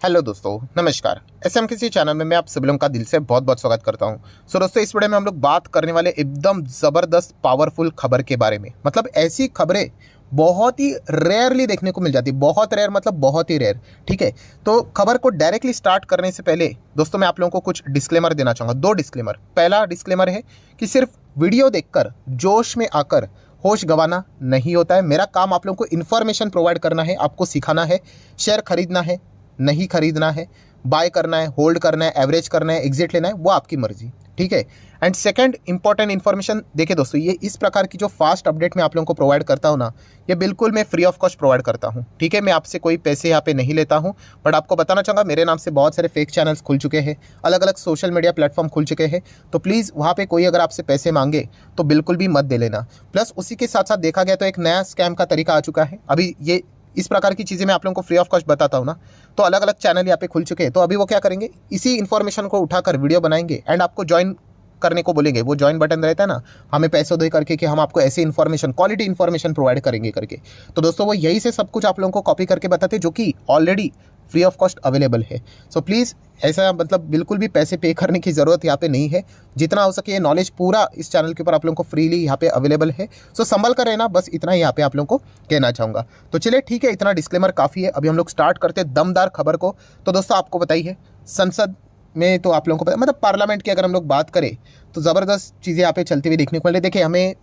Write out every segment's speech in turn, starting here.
Hello दोस्तों, नमस्कार। SM किसी चैनल में मैं आप सभी लोगों का दिल से बहुत बहुत स्वागत करता हूं। दोस्तों, इस वीडियो में हम लोग बात करने वाले एकदम ज़बरदस्त पावरफुल खबर के बारे में। मतलब ऐसी खबरें बहुत ही रेयरली देखने को मिल जाती, बहुत रेयर मतलब बहुत ही रेयर। ठीक है, तो खबर को डायरेक्टली स्टार्ट करने से पहले दोस्तों मैं आप लोगों को कुछ डिस्क्लेमर देना चाहूँगा। दो डिस्क्लेमर। पहला डिस्क्लेमर है कि सिर्फ वीडियो देखकर जोश में आकर होश गंवाना नहीं होता है। मेरा काम आप लोगों को इन्फॉर्मेशन प्रोवाइड करना है, आपको सिखाना है। शेयर खरीदना है, नहीं खरीदना है, बाय करना है, होल्ड करना है, एवरेज करना है, एग्जिट लेना है, वो आपकी मर्जी। ठीक है। एंड सेकंड इंपॉर्टेंट इन्फॉर्मेशन देखिए दोस्तों, ये इस प्रकार की जो फास्ट अपडेट मैं आप लोगों को प्रोवाइड करता हूँ ना, ये बिल्कुल मैं फ्री ऑफ कॉस्ट प्रोवाइड करता हूँ। ठीक है, मैं आपसे कोई पैसे यहाँ पे नहीं लेता हूँ। बट आपको बताना चाहूँगा, मेरे नाम से बहुत सारे फेक चैनल्स खुल चुके हैं, अलग अलग सोशल मीडिया प्लेटफॉर्म खुल चुके हैं। तो प्लीज़ वहाँ पे कोई अगर आपसे पैसे मांगे तो बिल्कुल भी मत दे लेना। प्लस उसी के साथ साथ देखा गया तो एक नया स्कैम का तरीका आ चुका है। अभी ये इस प्रकार की चीज़ें मैं आप लोगों को फ्री ऑफ कॉस्ट बताता हूँ ना, तो अलग अलग चैनल यहाँ पे खुल चुके हैं। तो अभी वो क्या करेंगे, इसी इन्फॉर्मेशन को उठाकर वीडियो बनाएंगे एंड आपको ज्वाइन करने को बोलेंगे। वो ज्वाइन बटन रहता है ना, हमें पैसे दे करके कि हम आपको ऐसी इन्फॉर्मेशन, क्वालिटी इन्फॉर्मेशन प्रोवाइड करेंगे करके। तो दोस्तों वो यही से सब कुछ आप लोगों को कॉपी करके बताते, जो कि already free of cost available है। सो प्लीज़ ऐसा मतलब बिल्कुल भी पैसे पे करने की ज़रूरत यहाँ पे नहीं है। जितना हो सके ये नॉलेज पूरा इस चैनल के ऊपर आप लोगों को फ्रीली यहाँ पे अवेलेबल है। सो संभल कर रहना, बस इतना ही यहाँ पे आप लोगों को कहना चाहूँगा। तो चलिए ठीक है, इतना डिस्क्लेमर काफ़ी है। अभी हम लोग स्टार्ट करते हैं दमदार खबर को। तो दोस्तों आपको बताइए, संसद में तो आप लोगों को पता, मतलब पार्लियामेंट की अगर हम लोग बात करें तो ज़बरदस्त चीज़ें यहाँ पे चलती हुई देखने को मिले। देखिए, हमें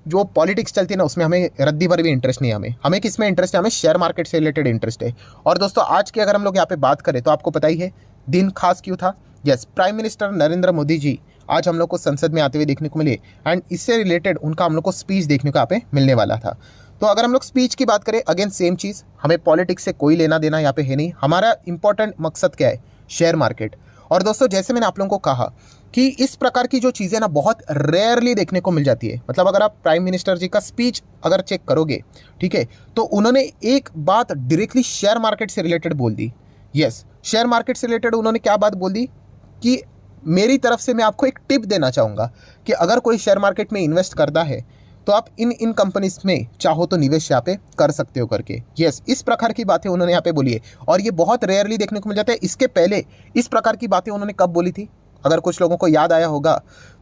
जो पॉलिटिक्स चलती है ना, उसमें हमें रद्दी भर भी इंटरेस्ट नहीं है। हमें किस में इंटरेस्ट है, हमें शेयर मार्केट से रिलेटेड इंटरेस्ट है। और दोस्तों आज की अगर हम लोग यहाँ पे बात करें तो आपको पता ही है दिन खास क्यों था। Yes, prime minister Narendra Modi ji आज हम लोग को संसद में आते हुए देखने को मिले एंड इससे रिलेटेड उनका हम लोग को स्पीच देखने को यहाँ पे मिलने वाला था। तो अगर हम लोग स्पीच की बात करें, अगेन सेम चीज़, हमें पॉलिटिक्स से कोई लेना देना यहाँ पे है नहीं। हमारा इंपॉर्टेंट मकसद क्या है, शेयर मार्केट। और दोस्तों जैसे मैंने आप लोगों को कहा कि इस प्रकार की जो चीज़ें ना बहुत रेयरली देखने को मिल जाती है। मतलब अगर आप प्राइम मिनिस्टर जी का स्पीच अगर चेक करोगे, ठीक है, तो उन्होंने एक बात डायरेक्टली शेयर मार्केट से रिलेटेड बोल दी। यस, शेयर मार्केट से रिलेटेड उन्होंने क्या बात बोल दी कि मेरी तरफ से मैं आपको एक टिप देना चाहूँगा कि अगर कोई शेयर मार्केट में इन्वेस्ट करता है तो आप इन कंपनीज में चाहो तो निवेश यहाँ पे कर सकते हो करके। यस, इस प्रकार की बातें उन्होंने यहाँ पे बोली है और ये बहुत रेयरली देखने को मिल जाता है। इसके पहले इस प्रकार की बातें उन्होंने कब बोली थी, अगर कुछ लोगों को याद आया होगा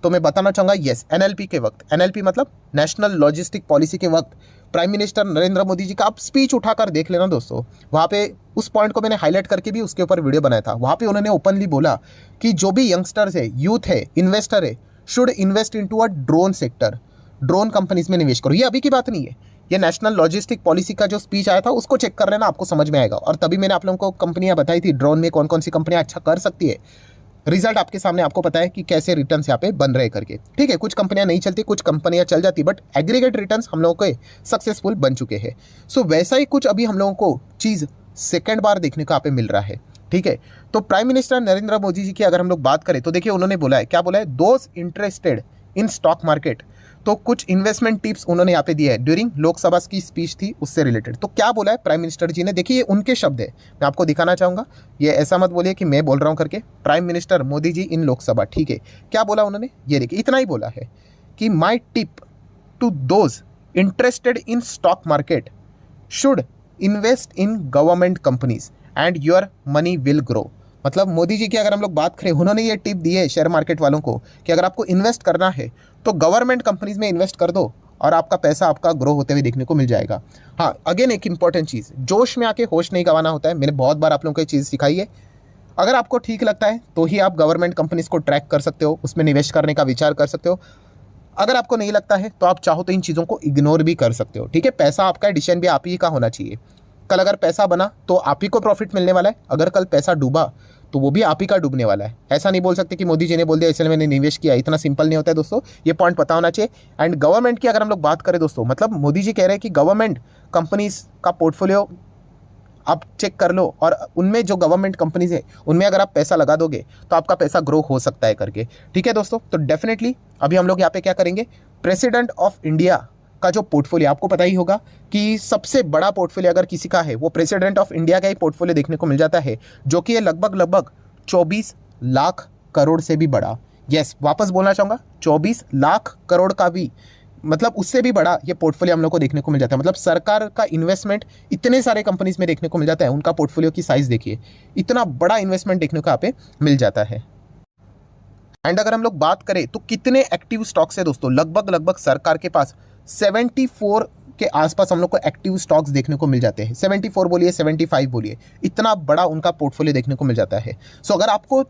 तो मैं बताना चाहूँगा। यस, एनएलपी के वक्त, एनएलपी मतलब नेशनल लॉजिस्टिक पॉलिसी के वक्त प्राइम मिनिस्टर नरेंद्र मोदी जी का आप स्पीच उठाकर देख लेना दोस्तों। वहाँ पे उस पॉइंट को मैंने हाईलाइट करके भी उसके ऊपर वीडियो बनाया था। वहाँ पे उन्होंने ओपनली बोला कि जो भी यंगस्टर्स है, यूथ है, इन्वेस्टर है, should invest in to a drone sector. Drone companies में निवेश करो। ये अभी की बात नहीं है, ये नेशनल लॉजिस्टिक पॉलिसी का जो स्पीच आया था उसको चेक कर लेना, आपको समझ में आएगा। और तभी मैंने आप लोगों को कंपनियां बताई थी, ड्रोन में कौन कौन सी कंपनियां अच्छा कर सकती है। रिजल्ट आपके सामने, आपको पता है कि कैसे रिटर्न्स यहाँ पे बन रहे करके। ठीक है, कुछ कंपनियां नहीं चलती, कुछ कंपनियां चल जाती, बट एग्रीगेट रिटर्न्स हम लोगों के सक्सेसफुल बन चुके हैं। सो वैसा ही कुछ अभी हम लोगों को चीज़ सेकेंड बार देखने को यहाँ पे मिल रहा है। ठीक है, तो प्राइम मिनिस्टर नरेंद्र मोदी जी की अगर हम लोग बात करें तो देखिए उन्होंने बोला है, क्या बोला है, those interested in stock market. तो कुछ इन्वेस्टमेंट टिप्स उन्होंने यहाँ पे दिए है ड्यूरिंग लोकसभा की स्पीच थी उससे रिलेटेड। तो क्या बोला है प्राइम मिनिस्टर जी ने, देखिए ये उनके शब्द है, मैं आपको दिखाना चाहूँगा। ये ऐसा मत बोलिए कि मैं बोल रहा हूँ करके, प्राइम मिनिस्टर मोदी जी इन लोकसभा। ठीक है, क्या बोला उन्होंने, ये देखिए इतना ही बोला है कि my tip to those interested in stock market should invest in government companies and your money will grow. मतलब मोदी जी की अगर हम लोग बात करें, उन्होंने ये टिप दी है शेयर मार्केट वालों को कि अगर आपको इन्वेस्ट करना है तो गवर्नमेंट कंपनीज में इन्वेस्ट कर दो और आपका पैसा आपका ग्रो होते हुए देखने को मिल जाएगा। हाँ, अगेन एक इंपॉर्टेंट चीज़, जोश में आके होश नहीं गंवाना होता है। मैंने बहुत बार आप लोगों को ये चीज़ सिखाई है। अगर आपको ठीक लगता है तो ही आप गवर्नमेंट कंपनीज को ट्रैक कर सकते हो, उसमें निवेश करने का विचार कर सकते हो। अगर आपको नहीं लगता है तो आप चाहो तो इन चीज़ों को इग्नोर भी कर सकते हो। ठीक है, पैसा आपका है, डिसीजन भी आप ही का होना चाहिए। कल अगर पैसा बना तो आप ही को प्रॉफिट मिलने वाला है, अगर कल पैसा डूबा तो वो भी आप ही का डूबने वाला है। ऐसा नहीं बोल सकते कि मोदी जी ने बोल दिया इसलिए मैंने निवेश किया, इतना सिंपल नहीं होता है दोस्तों, ये पॉइंट पता होना चाहिए। एंड गवर्नमेंट की अगर हम लोग बात करें दोस्तों, मतलब मोदी जी कह रहे हैं कि गवर्नमेंट कंपनीज का पोर्टफोलियो आप चेक कर लो और उनमें जो गवर्नमेंट कंपनीज है उनमें अगर आप पैसा लगा दोगे तो आपका पैसा ग्रो हो सकता है करके। ठीक है दोस्तों, तो डेफिनेटली अभी हम लोग यहाँ पे क्या करेंगे, प्रेसिडेंट ऑफ इंडिया का जो पोर्टफोलियो, आपको पता ही होगा कि सबसे बड़ा पोर्टफोलियो अगर किसी का है वो प्रेसिडेंट ऑफ इंडिया का ही पोर्टफोलियो देखने को मिल जाता है, जो कि ये लगभग 24 लाख करोड़ से भी बड़ा। यस, वापस बोलना चाहूँगा, 24 लाख करोड़ का भी मतलब उससे भी बड़ा ये पोर्टफोलियो हम लोग को देखने को मिल जाता है। मतलब सरकार का इन्वेस्टमेंट इतने सारे कंपनीज में देखने को मिल जाता है। उनका पोर्टफोलियो की साइज देखिए, इतना बड़ा इन्वेस्टमेंट देखने को यहाँ पे मिल जाता है। एंड अगर हम लोग बात करें तो कितने एक्टिव स्टॉक्स है दोस्तों, लगभग लगभग सरकार के पास 74 के आसपास हम लोग को एक्टिव स्टॉक्स देखने को मिल जाते हैं। 74 बोलिए, 75 बोलिए, इतना बड़ा उनका पोर्टफोलियो देखने को मिल जाता है। सो अगर आपको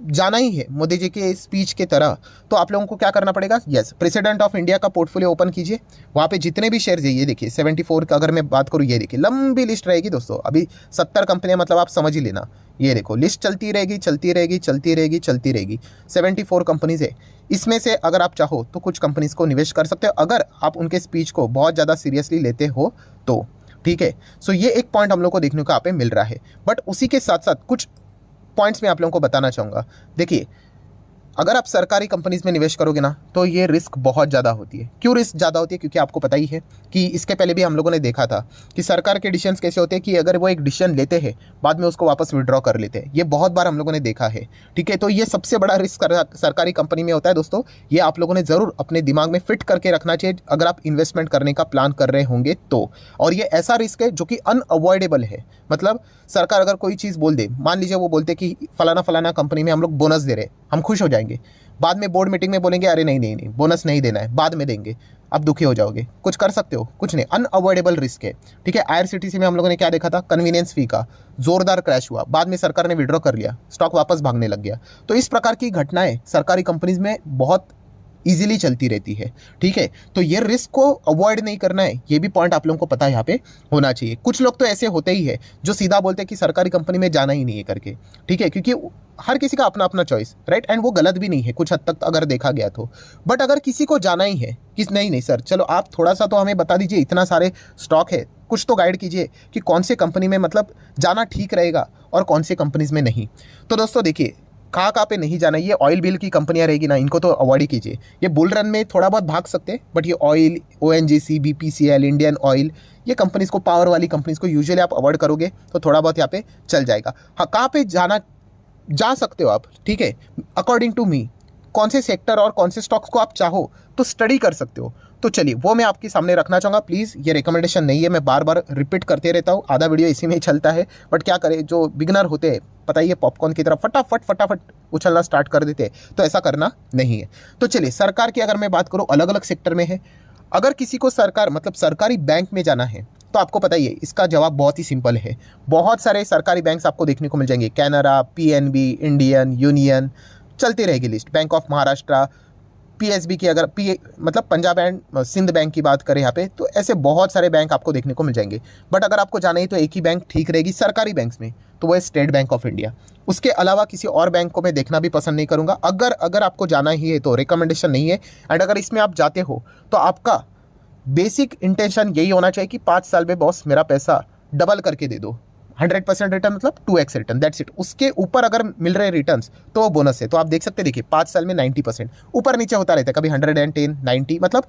जाना ही है मोदी जी के स्पीच के तरह, तो आप लोगों को क्या करना पड़ेगा, यस, प्रेसिडेंट ऑफ इंडिया का पोर्टफोलियो ओपन कीजिए। वहाँ पे जितने भी शेयर है, ये देखिए 74 का अगर मैं बात करूँ, ये देखिए लंबी लिस्ट रहेगी दोस्तों। अभी 70 कंपनियां, मतलब आप समझ ही लेना, ये देखो लिस्ट चलती रहेगी चलती रहेगी चलती रहेगी चलती रहेगी। 74 कंपनीज है, इसमें से अगर आप चाहो तो कुछ कंपनीज को निवेश कर सकते हो, अगर आप उनके स्पीच को बहुत ज़्यादा सीरियसली लेते हो तो, ठीक है। सो ये एक पॉइंट हम लोग को देखने को यहाँ पे मिल रहा है। बट उसी के साथ साथ कुछ पॉइंट्स में आप लोगों को बताना चाहूँगा। देखिए, अगर आप सरकारी कंपनीज में निवेश करोगे ना, तो ये रिस्क बहुत ज़्यादा होती है। क्यों रिस्क ज़्यादा होती है? क्योंकि आपको पता ही है कि इसके पहले भी हम लोगों ने देखा था कि सरकार के डिसीजंस कैसे होते हैं कि अगर वो एक डिसीजन लेते हैं, बाद में उसको वापस विड्रॉ कर लेते हैं। ये बहुत बार हम लोगों ने देखा है, ठीक है। तो ये सबसे बड़ा रिस्क सरकारी कंपनी में होता है दोस्तों। ये आप लोगों ने ज़रूर अपने दिमाग में फिट करके रखना चाहिए अगर आप इन्वेस्टमेंट करने का प्लान कर रहे होंगे तो। और ये ऐसा रिस्क है जो कि अनअवॉइडेबल है। मतलब सरकार अगर कोई चीज़ बोल दे, मान लीजिए वो बोलते कि फलाना फलाना कंपनी में हम लोग बोनस दे रहे, हम खुश हो जाएंगे। बाद में बोर्ड मीटिंग में बोलेंगे अरे नहीं नहीं नहीं, बोनस नहीं देना है, बाद में देंगे। अब दुखी हो जाओगे। कुछ कर सकते हो? कुछ नहीं, अनअवॉइडेबल रिस्क है, ठीक है। IRCTC में हम लोगों ने क्या देखा था, कन्वीनियंस फी का जोरदार क्रैश हुआ, बाद में सरकार ने विड्रॉ कर लिया, स्टॉक वापस भागने लग गया। तो इस प्रकार की घटनाएं सरकारी कंपनीज में बहुत इजीली चलती रहती है, ठीक है। तो ये रिस्क को अवॉइड नहीं करना है, ये भी पॉइंट आप लोगों को पता है यहाँ पे होना चाहिए। कुछ लोग तो ऐसे होते ही है जो सीधा बोलते हैं कि सरकारी कंपनी में जाना ही नहीं है करके, ठीक है, क्योंकि हर किसी का अपना अपना चॉइस, राइट। एंड वो गलत भी नहीं है कुछ हद तक अगर देखा गया तो। बट अगर किसी को जाना ही है कि नहीं नहीं सर, चलो आप थोड़ा सा तो हमें बता दीजिए, इतना सारे स्टॉक है, कुछ तो गाइड कीजिए कि कौन से कंपनी में मतलब जाना ठीक रहेगा और कौन से कंपनीज में नहीं। तो दोस्तों देखिए, कहाँ पे नहीं जाना, ये ऑयल बिल की कंपनियां रहेगी ना, इनको तो अवॉइड ही कीजिए। ये बुल रन में थोड़ा बहुत भाग सकते हैं, बट ये oil, ONGC, BPCL, Indian oil, ये कंपनीज को, पावर वाली कंपनीज को यूजुअली आप अवॉइड करोगे तो थोड़ा बहुत यहाँ पे चल जाएगा। हाँ, कहाँ पे जाना जा सकते हो आप, ठीक है, अकॉर्डिंग टू मी, कौन से सेक्टर और कौन से स्टॉक्स को आप चाहो तो स्टडी कर सकते हो। तो चलिए वो मैं आपके सामने रखना चाहूँगा। प्लीज़, ये रिकमेंडेशन नहीं है, मैं बार बार रिपीट करते रहता हूँ, आधा वीडियो इसी में ही चलता है। बट क्या करें, जो बिगनर होते हैं, पता ही है, पॉपकॉर्न की तरह फटाफट फटाफट उछलना स्टार्ट कर देते हैं, तो ऐसा करना नहीं है। तो चलिए, सरकार की अगर मैं बात करूँ, अलग अलग सेक्टर में है। अगर किसी को सरकार मतलब सरकारी बैंक में जाना है, तो आपको पता ही है, इसका जवाब बहुत ही सिंपल है। बहुत सारे सरकारी बैंक्स आपको देखने को मिल जाएंगे, कैनरा, PNB, इंडियन, यूनियन, चलती रहेगी list, bank of Maharashtra, PSB की अगर मतलब पंजाब एंड सिंध बैंक की बात करें यहाँ पे, तो ऐसे बहुत सारे बैंक आपको देखने को मिल जाएंगे। बट अगर आपको जाना ही तो एक ही बैंक ठीक रहेगी सरकारी बैंक्स में, तो वो है स्टेट बैंक ऑफ इंडिया। उसके अलावा किसी और बैंक को मैं देखना भी पसंद नहीं करूँगा। अगर आपको जाना ही है तो रिकमेंडेशन नहीं है। एंड अगर इसमें आप जाते हो तो आपका बेसिक इंटेंशन यही होना चाहिए कि 5 साल में बॉस मेरा पैसा डबल करके दे दो। 100% रिटर्न मतलब 2x रिटर्न, दैट्स इट। उसके ऊपर अगर मिल रहे रिटर्न्स तो वो बोनस है। तो आप देख सकते हैं, देखिए 5 साल में 90%, ऊपर नीचे होता रहता है, कभी 110, 90, मतलब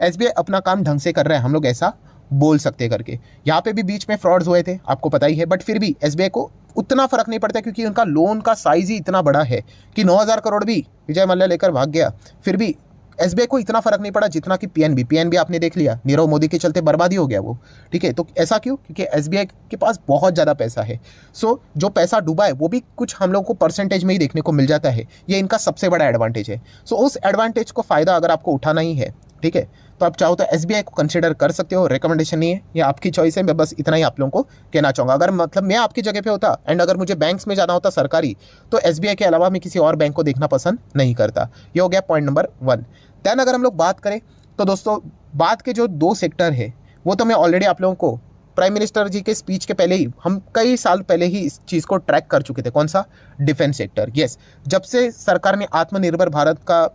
SBI अपना काम ढंग से कर रहा है, हम लोग ऐसा बोल सकते हैं करके। यहाँ पे भी बीच में फ्रॉड्स हुए थे, आपको पता ही है, बट फिर भी SBI को उतना फर्क नहीं पड़ता, क्योंकि उनका लोन का साइज ही इतना बड़ा है कि 9,000 करोड़ भी विजय मल्ल्या लेकर भाग गया, फिर भी SBI को इतना फर्क नहीं पड़ा जितना कि PNB आपने देख लिया, नीरव मोदी के चलते बर्बादी हो गया वो, ठीक है। तो ऐसा क्यों? क्योंकि SBI के पास बहुत ज़्यादा पैसा है। सो जो पैसा डूबा है वो भी कुछ हम लोग को परसेंटेज में ही देखने को मिल जाता है। ये इनका सबसे बड़ा एडवांटेज है। सो उस एडवांटेज को फ़ायदा अगर आपको उठाना ही है, ठीक है, तो आप चाहो तो SBI को कंसिडर कर सकते हो। रिकमेंडेशन नहीं है, ये आपकी चॉइस है। मैं बस इतना ही आप लोगों को कहना चाहूँगा। अगर मतलब मैं आपकी जगह पे होता एंड अगर मुझे बैंक्स में जाना होता सरकारी, तो SBI के अलावा मैं किसी और बैंक को देखना पसंद नहीं करता। ये हो गया पॉइंट नंबर 1। दैन अगर हम लोग बात करें तो दोस्तों, बात के जो 2 सेक्टर है वो तो मैं ऑलरेडी आप लोगों को प्राइम मिनिस्टर जी के स्पीच के पहले ही, हम कई साल पहले ही इस चीज़ को ट्रैक कर चुके थे। कौन सा? Defence sector. यस, जब से सरकार ने आत्मनिर्भर भारत का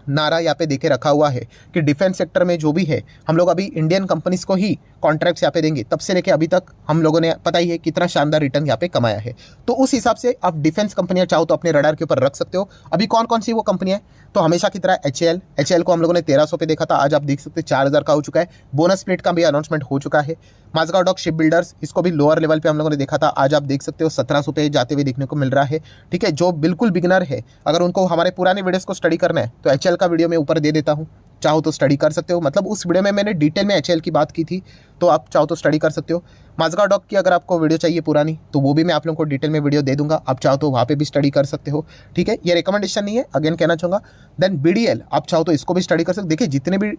नारा यहाँ पे देके रखा हुआ है कि डिफेंस सेक्टर में जो भी है हम लोग अभी इंडियन कंपनीज को ही कॉन्ट्रैक्ट्स यहाँ पे देंगे, तब से लेके अभी तक हम लोगों ने पता ही है कितना शानदार रिटर्न यहाँ पे कमाया है। तो उस हिसाब से आप डिफेंस कंपनियां चाहो तो अपने रडार के ऊपर रख सकते हो। अभी कौन कौन सी वो कंपनियां हैं? तो हमेशा की तरह HAL को हम लोगों ने 1300 पे देखा था, आज आप देख सकते हैं 4000 का हो चुका है। बोनस स्प्लिट का भी अनाउंसमेंट हो चुका है। माझगांव डॉक शिप बिल्डर्स, इसको भी लोअर लेवल पे हम लोगों ने देखा था, आज आप देख सकते हो 1700 पे जाते हुए देखने को मिल रहा है, ठीक है। जो बिल्कुल बिगनर है, अगर उनको हमारे पुराने वीडियोस को स्टडी करना है तो HAL का वीडियो मैं ऊपर दे देता हूँ, चाहो तो स्टडी कर सकते हो। मतलब उस वीडियो में मैंने डिटेल में HAL की बात की थी, तो आप चाहो तो स्टडी कर सकते हो। माजगा डॉक की अगर आपको वीडियो चाहिए पुरानी, तो वो भी मैं आप लोगों को डिटेल में वीडियो दे दूंगा, आप चाहो तो वहाँ पे भी स्टडी कर सकते हो। ठीक है, ये रिकमेंडेशन नहीं है, अगेन कहना चाहूँगा। देन BDL आप चाहो तो इसको भी स्टडी कर सकते हो। देखिए जितने भी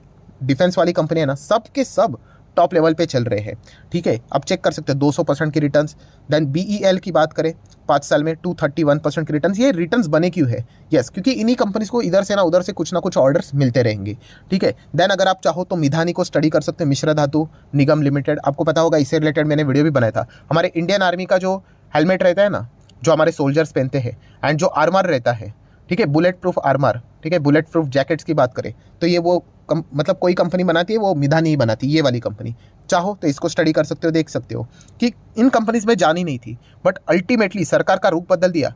डिफेंस वाली कंपनी है ना, सब के सब टॉप लेवल पे चल रहे हैं। ठीक है, आप चेक कर सकते हो 200% की रिटर्न्स। देन BEL की बात करें 5 साल में 231% की रिटर्न्स। ये रिटर्न्स बने क्यों है? यस, क्योंकि इन्हीं कंपनीज को इधर से ना उधर से कुछ ना कुछ ऑर्डर्स मिलते रहेंगे। ठीक है, देन अगर आप चाहो तो मिधानी को स्टडी कर सकते हो, मिश्रा धातु निगम लिमिटेड, आपको पता होगा, इससे रिलेटेड मैंने वीडियो भी बनाया था। हमारे इंडियन आर्मी का जो हेलमेट रहता है ना, जो हमारे सोल्जर्स पहनते हैं, एंड जो आर्मर रहता है, ठीक है, बुलेट प्रूफ आर्मर, ठीक है, बुलेट प्रूफ जैकेट्स की बात करें तो ये वो मतलब कोई कंपनी बनाती है, वो मिधानी ही बनाती है, ये वाली कंपनी। चाहो तो इसको स्टडी कर सकते हो, देख सकते हो कि इन कंपनीज में जानी नहीं थी, बट अल्टीमेटली सरकार का रूप बदल दिया।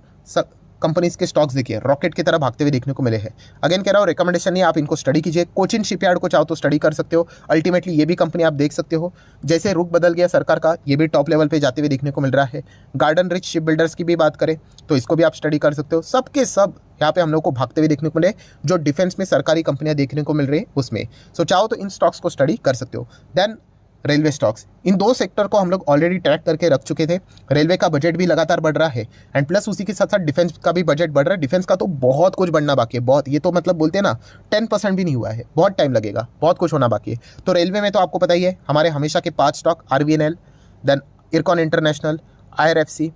कंपनीज के स्टॉक्स देखिए रॉकेट की तरह भागते हुए देखने को मिले हैं। अगेन कह रहा हूँ, रिकमेंडेशन नहीं, आप इनको स्टडी कीजिए। कोचिन शिपयार्ड को चाहो तो स्टडी कर सकते हो, अल्टीमेटली ये भी कंपनी आप देख सकते हो, जैसे रुख बदल गया सरकार का, ये भी टॉप लेवल पे जाते हुए देखने को मिल रहा है। गार्डन रिच शिप बिल्डर्स की भी बात करें तो इसको भी आप स्टडी कर सकते हो। सबके सब यहाँ पे हम लोग को भागते हुए देखने को मिले, जो डिफेंस में सरकारी कंपनियां देखने को मिल रही है उसमें। सो चाहो तो इन स्टॉक्स को स्टडी कर सकते हो। देन रेलवे स्टॉक्स, इन दो सेक्टर को हम लोग ऑलरेडी ट्रैक करके रख चुके थे। रेलवे का बजट भी लगातार बढ़ रहा है, एंड प्लस उसी के साथ साथ डिफेंस का भी बजट बढ़ रहा है। डिफेंस का तो बहुत कुछ बढ़ना बाकी है, बहुत, ये तो मतलब बोलते हैं ना 10% भी नहीं हुआ है, बहुत टाइम लगेगा, बहुत कुछ होना बाकी है। तो रेलवे में तो आपको पता ही है, हमारे हमेशा के 5 stock, RVNL, then Ircon international, IRFC,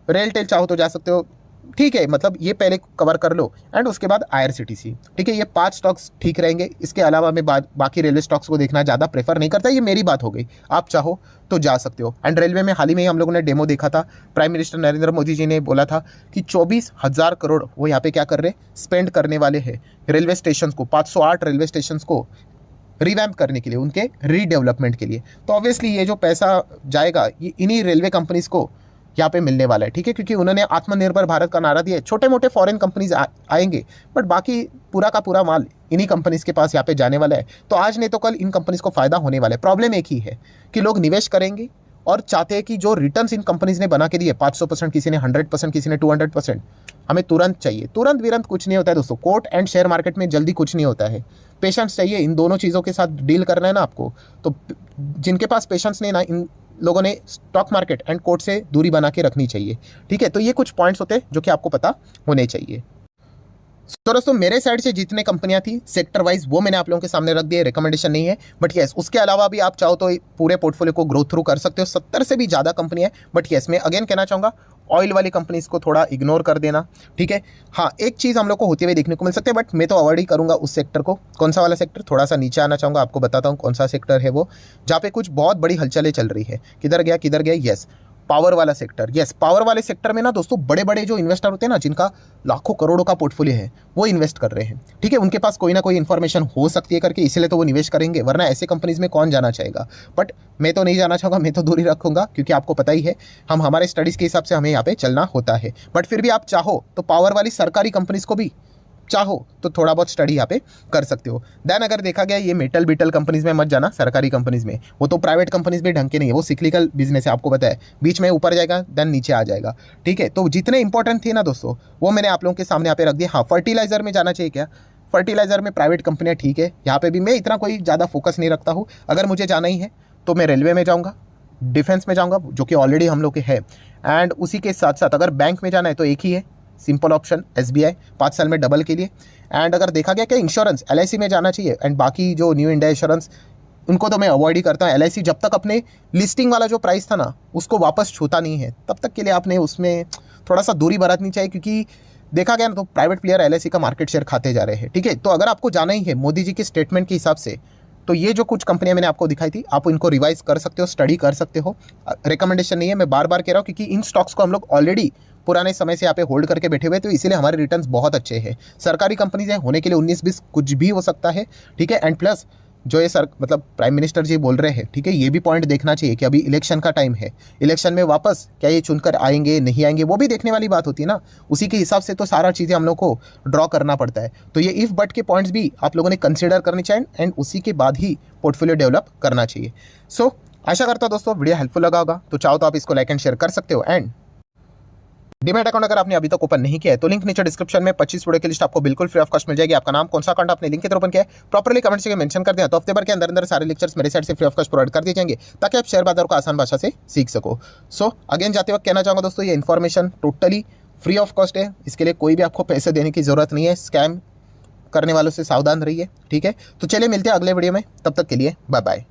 RailTel चाहो तो जा सकते हो। ठीक है, मतलब ये पहले कवर कर लो, एंड उसके बाद IRCTC। ठीक है, ये 5 स्टॉक्स ठीक रहेंगे। इसके अलावा मैं बाकी रेलवे स्टॉक्स को देखना ज़्यादा प्रेफर नहीं करता, ये मेरी बात हो गई, आप चाहो तो जा सकते हो। एंड रेलवे में हाल ही में हम लोगों ने डेमो देखा था, प्राइम मिनिस्टर नरेंद्र मोदी जी ने बोला था कि 24,000 करोड़ वो यहाँ पे क्या कर रहे, स्पेंड करने वाले हैं रेलवे स्टेशन को, 508 रेलवे स्टेशन को रिवैम्प करने के लिए, उनके रीडेवलपमेंट के लिए। तो ऑब्वियसली ये जो पैसा जाएगा ये इन्हीं रेलवे कंपनीज को यहाँ पे मिलने वाला है। ठीक है, क्योंकि उन्होंने आत्मनिर्भर भारत का नारा दिया है। छोटे मोटे फॉरेन कंपनीज आएंगे, बट बाकी पूरा का पूरा माल इन्हीं कंपनीज के पास यहाँ पे जाने वाला है। तो आज नहीं तो कल इन कंपनीज को फायदा होने वाला है। प्रॉब्लम एक ही है कि लोग निवेश करेंगे और चाहते हैं कि जो रिटर्न्स इन कंपनीज ने बना के दिए, 500%, किसी ने 100%, किसी ने 200%, हमें तुरंत चाहिए। तुरंत विरंत कुछ नहीं होता है दोस्तों, कोर्ट एंड शेयर मार्केट में जल्दी कुछ नहीं होता है। पेशेंस चाहिए, इन दोनों चीज़ों के साथ डील करना है ना आपको। तो जिनके पास पेशेंस नहीं ना, इन लोगों ने स्टॉक मार्केट एंड कोर्ट से दूरी बना के रखनी चाहिए। ठीक है, तो ये कुछ पॉइंट्स होते हैं जो कि आपको पता होने चाहिए। तो दोस्तों मेरे साइड से जितने कंपनियां थी सेक्टर वाइज वो मैंने आप लोगों के सामने रख दिए, रिकमेंडेशन नहीं है, बट यस उसके अलावा भी आप चाहो तो पूरे पोर्टफोलियो को ग्रो थ्रू कर सकते हो। 70 से भी ज़्यादा कंपनी है, बट यस मैं अगेन कहना चाहूँगा ऑयल वाली कंपनीज को थोड़ा इग्नोर कर देना। ठीक है, हाँ एक चीज़ हम लोग को होती हुई देखने को मिल सकती है, बट मैं तो अवॉइड ही करूँगा उस सेक्टर को। कौन सा वाला सेक्टर, थोड़ा सा नीचे आना चाहूँगा, आपको बताता हूँ कौन सा सेक्टर है वो, जहाँ पे कुछ बहुत बड़ी हलचलें चल रही है। किधर गया किधर गया, यस पावर वाला सेक्टर। यस, पावर वाले सेक्टर में ना दोस्तों बड़े बड़े जो इन्वेस्टर होते हैं ना, जिनका लाखों करोड़ों का पोर्टफोलियो है, वो इन्वेस्ट कर रहे हैं। ठीक है, उनके पास कोई ना कोई इन्फॉर्मेशन हो सकती है करके, इसलिए तो वो निवेश करेंगे, वरना ऐसे कंपनीज में कौन जाना चाहेगा। बट मैं तो नहीं जाना चाहूँगा, मैं तो दूरी रखूँगा, क्योंकि आपको पता ही है हम हमारे स्टडीज़ के हिसाब से हमें यहाँ पे चलना होता है। बट फिर भी आप चाहो तो पावर वाली सरकारी कंपनीज को भी चाहो तो थोड़ा बहुत स्टडी यहाँ पे कर सकते हो। देन अगर देखा गया ये मेटल बिटल कंपनीज में मत जाना, सरकारी कंपनीज में, वो तो प्राइवेट कंपनीज में ढंग के नहीं है, वो सिक्लिकल बिजनेस है, आपको पता है, बीच में ऊपर जाएगा देन नीचे आ जाएगा। ठीक है, तो जितने इंपॉर्टेंट थे ना दोस्तों वो मैंने आप लोगों के सामने यहाँ पे रख दिया। हाँ, फर्टिलाइजर में जाना चाहिए क्या, फर्टिलाइजर में प्राइवेट कंपनियाँ ठीक है, यहाँ पे भी मैं इतना कोई ज़्यादा फोकस नहीं रखता हूँ। अगर मुझे जाना ही है तो मैं रेलवे में जाऊँगा, डिफेंस में जाऊँगा, जो कि ऑलरेडी हम लोग के है, एंड उसी के साथ साथ अगर बैंक में जाना है तो एक ही है, सिंपल ऑप्शन SBI, 5 साल में डबल के लिए। एंड अगर देखा गया कि इंश्योरेंस LIC में जाना चाहिए, एंड बाकी जो न्यू इंडिया इंश्योरेंस उनको तो मैं अवॉइड ही करता हूँ। LIC जब तक अपने लिस्टिंग वाला जो प्राइस था ना उसको वापस छूता नहीं है, तब तक के लिए आपने उसमें थोड़ा सा दूरी बरतनी चाहिए, क्योंकि देखा गया ना तो प्राइवेट प्लेयर LIC का मार्केट शेयर खाते जा रहे हैं। ठीक है, तो अगर आपको जाना ही है मोदी जी के स्टेटमेंट के हिसाब से, तो ये जो कुछ कंपनियां मैंने आपको दिखाई थी आप इनको रिवाइज कर सकते हो, स्टडी कर सकते हो। रिकमेंडेशन नहीं है, मैं बार बार कह रहा हूँ, क्योंकि इन स्टॉक्स को हम लोग ऑलरेडी पुराने समय से यहाँ पे होल्ड करके बैठे हुए, तो इसीलिए हमारे रिटर्न्स बहुत अच्छे हैं। सरकारी कंपनीज हैं, होने के लिए 19-20 कुछ भी हो सकता है। ठीक है, एंड प्लस जो ये सर मतलब प्राइम मिनिस्टर जी बोल रहे हैं, ठीक है, ये भी पॉइंट देखना चाहिए कि अभी इलेक्शन का टाइम है, इलेक्शन में वापस क्या ये चुनकर आएंगे नहीं आएंगे, वो भी देखने वाली बात होती है ना। उसी के हिसाब से तो सारा चीज़ें हम लोग को ड्रॉ करना पड़ता है। तो ये इफ बट के पॉइंट्स भी आप लोगों ने कंसिडर करने चाहिए, एंड उसी के बाद ही पोर्टफोलियो डेवलप करना चाहिए। सो आशा करता हूँ दोस्तों वीडियो हेल्पफुल लगा होगा, तो चाहो तो आप इसको लाइक एंड शेयर कर सकते हो, एंड डीमैट अकाउंट अगर आपने अभी तक ओपन नहीं किया है तो लिंक नीचे डिस्क्रिप्शन में 25 वीडियो की लिस्ट आपको बिल्कुल फ्री ऑफ कॉस्ट मिल जाएगी। आपका नाम, कौन सा अकाउंट आपने लिंक के थ्रू ओपन किया है, प्रॉपर्ली कमेंट से मेंशन कर दिया तो हफ्ते भर के अंदर अंदर सारे लेक्चर्स मेरे साइड से फ्री ऑफ कॉस्ट प्रोवाइड कर दिए जाएंगे ताकि आप शेयर बाजार को आसान भाषा से सीख सको। सो अगेन जाते वक्त कहना चाहूँगा दोस्तों, ये information totally free of cost है। इसके लिए कोई भी आपको पैसे देने की जरूरत नहीं है। स्कैम करने वालों से सावधान रहिए, ठीक है। तो चलिए मिलते हैं अगले वीडियो में, तब तक के लिए बाय बाय।